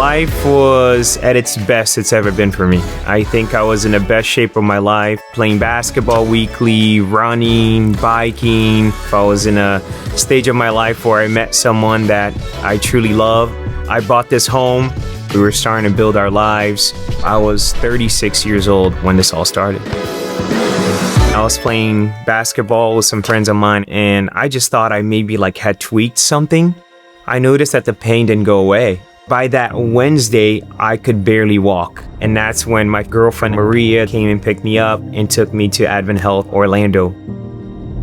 Life was at its best it's ever been for me. I think I was in the best shape of my life, playing basketball weekly, running, biking. If I was in a stage of my life where I met someone that I truly love. I bought this home. We were starting to build our lives. I was 36 years old when this all started. I was playing basketball with some friends of mine, and I just thought I maybe had tweaked something. I noticed that the pain didn't go away. By that Wednesday, I could barely walk. And that's when my girlfriend Maria came and picked me up and took me to Advent Health Orlando.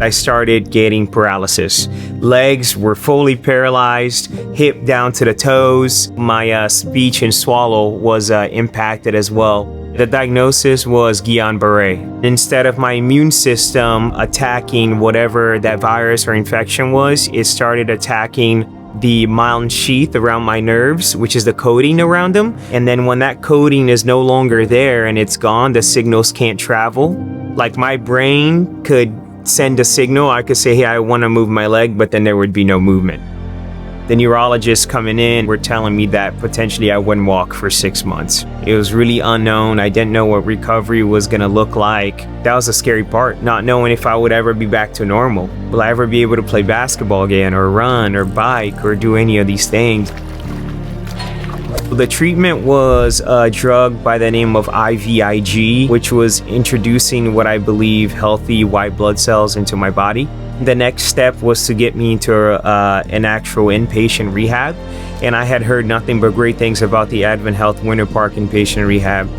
I started getting paralysis. Legs were fully paralyzed, hip down to the toes. My speech and swallow was impacted as well. The diagnosis was Guillain-Barré. Instead of my immune system attacking whatever that virus or infection was, it started attacking the myelin sheath around my nerves, which is the coating around them. And then when that coating is no longer there and it's gone, the signals can't travel. My brain could send a signal. I could say, hey, I want to move my leg, but then there would be no movement. The neurologists coming in were telling me that potentially I wouldn't walk for 6 months. It was really unknown. I didn't know what recovery was going to look like. That was the scary part, not knowing if I would ever be back to normal. Will I ever be able to play basketball again, or run, or bike, or do any of these things? The treatment was a drug by the name of IVIG, which was introducing what I believe healthy white blood cells into my body. The next step was to get me into an actual inpatient rehab, and I had heard nothing but great things about the Advent Health Winter Park inpatient rehab.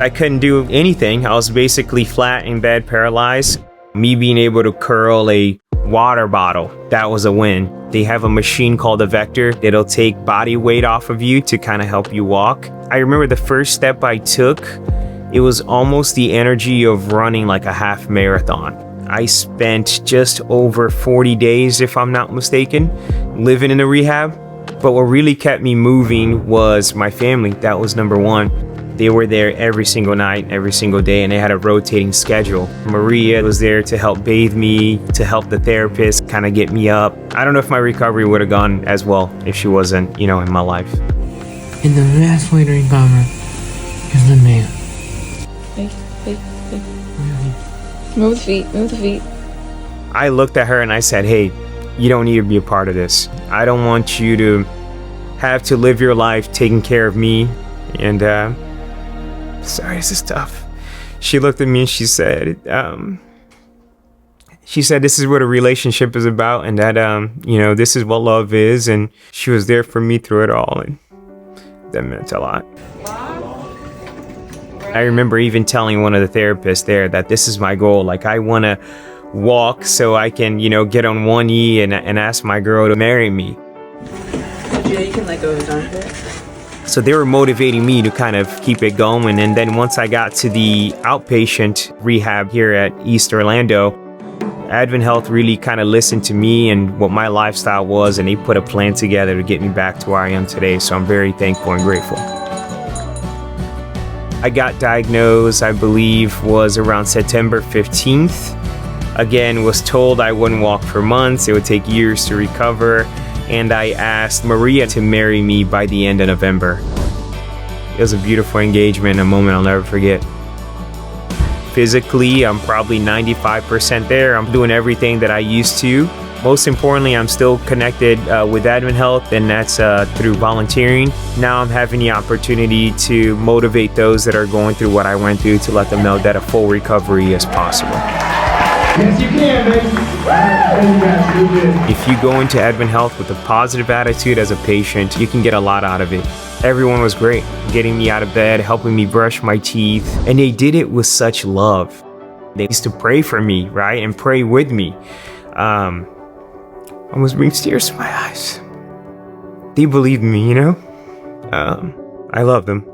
I couldn't do anything. I was basically flat in bed, paralyzed. Me being able to curl a water bottle, that was a win. They have a machine called a Vector that'll take body weight off of you to kind of help you walk. I remember the first step I took, it was almost the energy of running like a half marathon. I spent just over 40 days, if I'm not mistaken, living in a rehab. But what really kept me moving was my family. That was number one. They were there every single night, every single day, and they had a rotating schedule. Maria was there to help bathe me, to help the therapist kind of get me up. I don't know if my recovery would have gone as well if she wasn't, in my life. And the best way to recover is the man. Hey. Move the feet. I looked at her and I said, hey, you don't need to be a part of this. I don't want you to have to live your life taking care of me. And, sorry, this is tough. She looked at me and she said, this is what a relationship is about, and that, this is what love is. And she was there for me through it all. And that meant a lot. I remember even telling one of the therapists there that this is my goal. I want to walk so I can, get on one knee and ask my girl to marry me. Yeah, you can let go of his armpit. So they were motivating me to kind of keep it going. And then once I got to the outpatient rehab here at East Orlando, Advent Health really kind of listened to me and what my lifestyle was, and they put a plan together to get me back to where I am today. So I'm very thankful and grateful. I got diagnosed, I believe, was around September 15th. Again, was told I wouldn't walk for months. It would take years to recover. And I asked Maria to marry me by the end of November. It was a beautiful engagement, a moment I'll never forget. Physically, I'm probably 95% there. I'm doing everything that I used to. Most importantly, I'm still connected with Advent Health, and that's through volunteering. Now I'm having the opportunity to motivate those that are going through what I went through, to let them know that a full recovery is possible. Yes, you can, baby. If you go into Advent Health with a positive attitude as a patient, you can get a lot out of it. Everyone was great, getting me out of bed, helping me brush my teeth, and they did it with such love. They used to pray for me, right, and pray with me. Almost brings tears to my eyes. They believed me, I love them.